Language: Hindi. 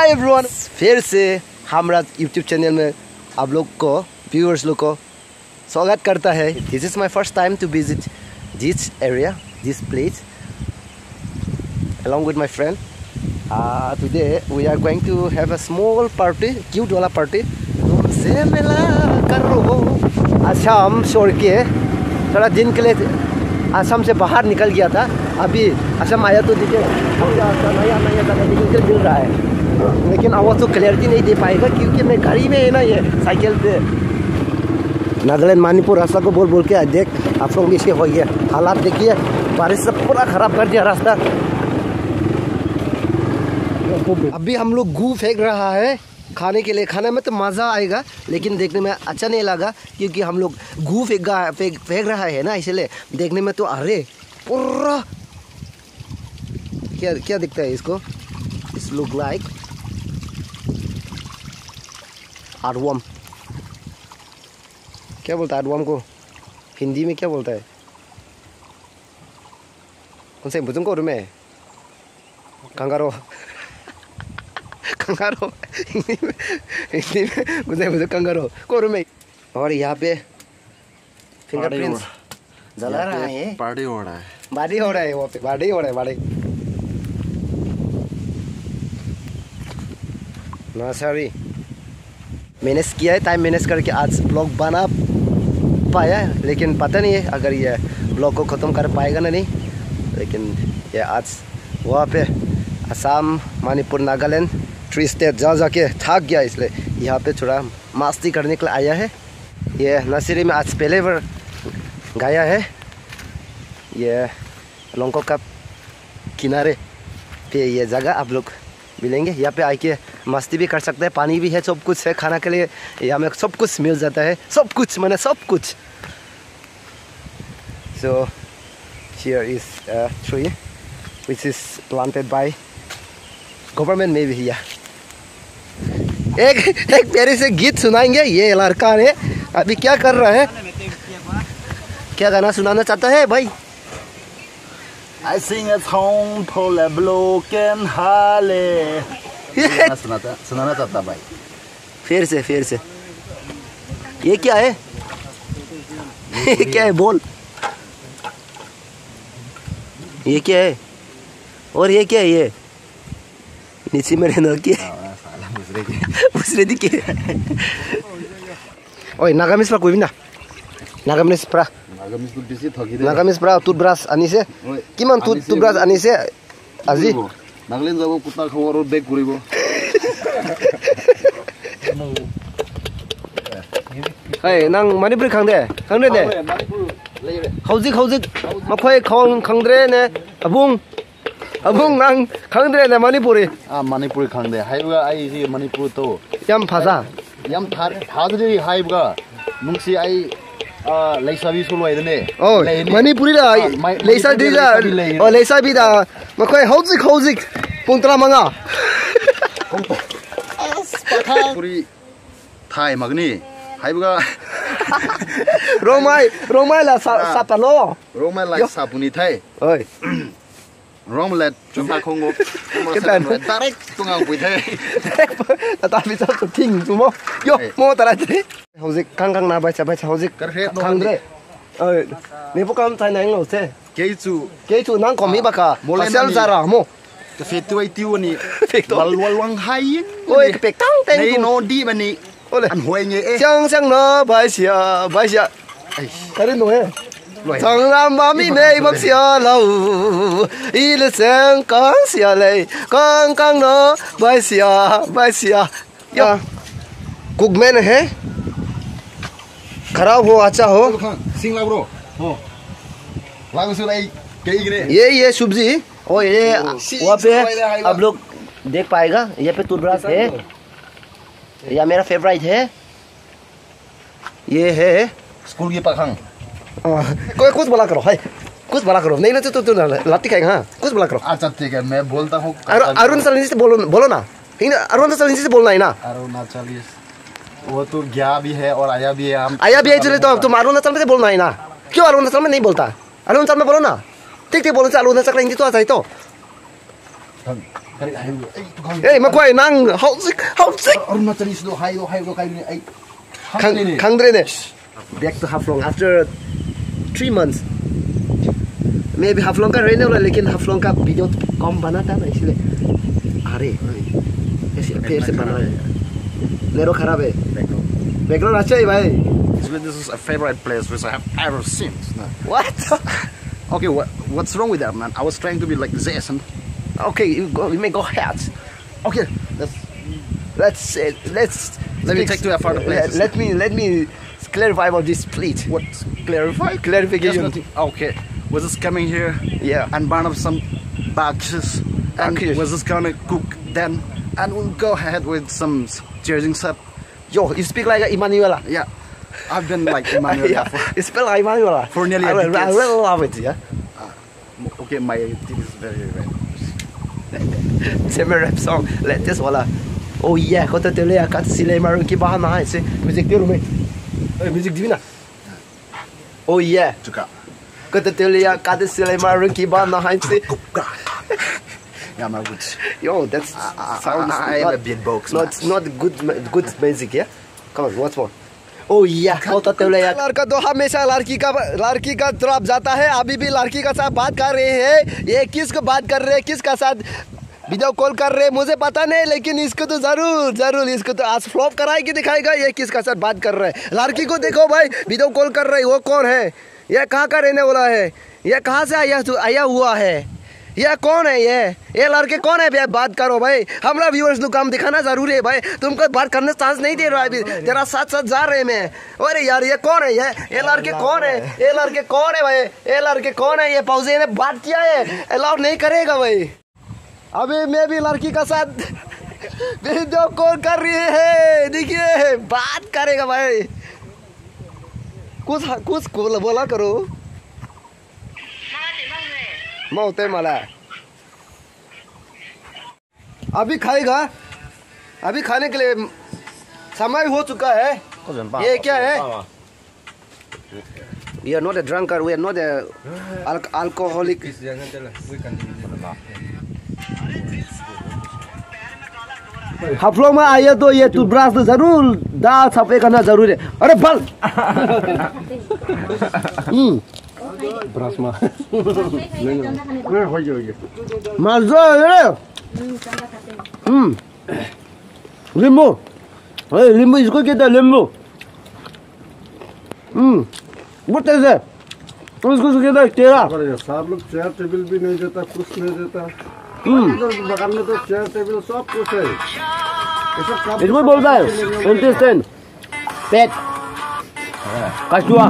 हाय एवरीवन, फिर से हमारा यूट्यूब चैनल में आप लोग को व्यूअर्स लोग को स्वागत करता है। This is my first time to visit this area, this place along with my friend. Today we are going to have a small party, cute wala party. तुमसे मिला करो। असम छोड़ के थोड़ा दिन के लिए असम से बाहर निकल गया था। अभी असम आया तो देखिए नया जगह निकल के मिल रहा है, लेकिन आवाज़ तो क्लियरिटी नहीं दे पाएगा क्योंकि मैं गाड़ी में है ना, ये साइकिल पे। नागालैंड मणिपुर रास्ता को बोल बोल के देख आप लोग इसे हो गया हालात देखिए, बारिश से पूरा ख़राब कर दिया रास्ता। अभी हम लोग गू फेंक रहा है खाने के लिए। खाने में तो मज़ा आएगा लेकिन देखने में अच्छा नहीं लगा क्योंकि हम लोग गू फेंक रहा है ना, इसलिए देखने में तो अरे पूरा क्या क्या दिखता है इसको। It's look like earthworm. क्या बोलता है आर्टवर्म को हिंदी में, क्या बोलता है? कौन से बुजुर्ग को में कंगारो कंगारो हिंदी में मुझे कंगारो कोरु में। और यहाँ पे फिंगरप्रिंट्स जला रहा है, पार्टी हो रहा है, बाडी हो रहा है, वहाँ पे बाडी हो रहा है, बाडी ना सॉरी मैनेज किया है, टाइम मैनेज करके आज ब्लॉग बना पाया है, लेकिन पता नहीं है अगर ये ब्लॉग को ख़त्म कर पाएगा ना नहीं। लेकिन ये आज वहाँ पे असम मणिपुर नागालैंड 3 स्टेट जा जाके थक गया, इसलिए यहाँ पे थोड़ा मस्ती करने के लिए आया है। ये नर्सरी में आज पहले बार गया है। ये लोंगको का किनारे पे ये जगह आप लोग मिलेंगे, यहाँ पे आके मस्ती भी कर सकते हैं, पानी भी है, सब कुछ है, खाना के लिए यहाँ में सब कुछ मिल जाता है, सब कुछ मैंने सब कुछ। So here is a tree which is planted by government में भी। एक प्यारे से गीत सुनाएंगे। ये लड़का ने अभी क्या कर रहा है, क्या गाना सुनाना चाहता है भाई? I sing a song for a broken heart। सुनाना चाहता भाई। फिर से ये क्या है? क्या है बोल, ये क्या है? और ये क्या है? ये नीचे में रहना क्या उसरे दी के ओए नागामिस pra कोई भी ना नागामिस pra तो बेसी थकी दे। नागामिस pra टूथब्रश आनिसे किमान टूथब्रश आनिसे আজি नागालैंड যাব कुत्ता खबर और बैग घुरिबो। ए नां मणिपुर खांदे दे हौजिक मखोय खांद्रे ने अबुंग नां खांद्रे ने मणिपुरी मणिपुरी खांदे हाइबगा आई जी मणिपुर तो याम फाजा याम थादरे हाइबगा नुंसी आई लेसाबी सोलवाइदने ओ मणिपुरी ला लेसाबी ला ओ लेसाबी दा मखोय हौजिक पुंत्रा मंगा पुरी थाई मगनी हाइबगा रोमाई ला सापालो रोमाई ला सापुनी थाई ओय Rong let chúng ta không có direct tung ngang quỷ thế. Ta bị sao tụt thình đúng không? Yo, mua ta lại thế. Hậu dịch căng nào bài hậu dịch căng đấy. Nếu bố con thay này ngầu thế. Kế chủ năng có mỹ bạc à? Mua lên ra rồi mua. Cái phê tiêu tiêu này. Walwang hay. Ôi, cái căng tên. Này nó đi mà nị. Ăn hoài nhé. Sang nó bài xìa. Cái đấy nổi. Thằng nam ba mi mê bắc xìa lâu, y lệ sang căng xìa lệ, căng nó bài xìa. Ya, cook में है, खराब हो अच्छा हो। सिंग ला ब्रो, हो, लागू सुनाई कहीं गिरे। ये सब्जी, और ये वहाँ पे आप लोग देख पाएगा, ये पे टूथब्रश है, या मेरा फेवरेट है, ये है स्कूल की पखंग। कोई कुछ बोला करो, है कुछ बोला करो, नहीं ना तो लाठी खाएगा। हाँ कुछ बोला करो। अच्छा ठीक है, मैं बोलता हूँ। अरुणाचल से बोलो ना, अरुणाचल से बोलना है ना। अरुणाचल वो तो गया भी है और आया भी है। आया भी है चले तो तुम अरुणाचल में से बोलना है ना। क्यों अरुणाचल में नहीं बोलता? अरुणाचल में बोलो ना, ठीक बोलो। अरुणाचल का हिंदी तो आता है तो Hey, makwai nang hausik. Arunachali sudo hai do kai ni ai. Khangdre ne. Back to Haflong after 3 months. Maybe Haflong का रहने वाला लेकिन Haflong का वीडियो कम बनाता ना इसलिए अरे ऐसे फिर से बना रहे नेरो खराब है बैकग्राउंड अच्छा है भाई This is a favorite place which I have ever seen. What? Okay, what's wrong with that, man? I was trying to be like Jason. Okay, you may go ahead. Okay, let's let me take to a further place. Let me clarify about this plate. What? Clarify? Clarification. Okay, we're just coming here. Yeah. And burn up some bakshis. And we're just gonna cook then. And we'll go ahead with some cheering stuff. Yo, you speak like Emanuela. Yeah. I've been like Emanuela yeah. You speak like Emanuela. For nearly a decade. I really love it, yeah. Okay, my teeth is very red. Semi rap song. Let this wala. Oh yeah, kau tu tele akat sila marun ki bahan mahal se. Music dia rumah. Music divina. Oh yeah. Juga. Kau tu tele akat sila marun ki bahan mahal se. Yeah, my good. Yo, that's sounds I am a beatbox. Not good music, yeah. Come on, what's more? Oh yeah, लड़का तो हमेशा लड़की का तरफ जाता है अभी भी लड़की का साथ बात कर रहे हैं ये किसको बात कर रहे हैं किसका साथ वीडियो कॉल कर रहे हैं मुझे पता नहीं लेकिन इसको तो जरूर इसको तो आज फ्लॉप कराएगी दिखाएगा ये किसका साथ बात कर रहा है लड़की को देखो भाई वीडियो कॉल कर रहे वो कौन है ये कहाँ का रहने वाला है ये कहाँ से आया हुआ है ये कौन है ये लड़के कौन है भाई बात करो भाई हमारा व्यूअर्स को काम दिखाना जरूरी है भाई तुमको बात करने चांस नहीं दे रहा है अभी तेरा साथ जा रहे हैं मैं अरे यार ये कौन है ये लड़के कौन है ये लड़के कौन है भाई ये लड़के कौन है ये पौजे ने बात किया है अलाउ नहीं करेगा भाई अभी मैं भी लड़की का साथ वीडियो कॉल कर रही है देखिए बात करेगा भाई कुछ बोला करो मौते मला अभी खाएगा अभी खाने के लिए समय हो चुका है ये क्या है We are not a drunkard, we are not a alcoholic. हफ्लों में आया तो ये टूथब्रश तो जरूर दांत साफ करना जरूर है अरे बल ब्रश में मजा है नींबू नींबू इसको कहते हैं नींबू बहुत तेज है इसको कहते हैं तेरा सब लोग चेयर टेबल भी नहीं देता कुछ नहीं देता बगल में तो चेयर टेबल सब कुछ है इसको बोलता है इंटेस्टाइन पेट कछुआ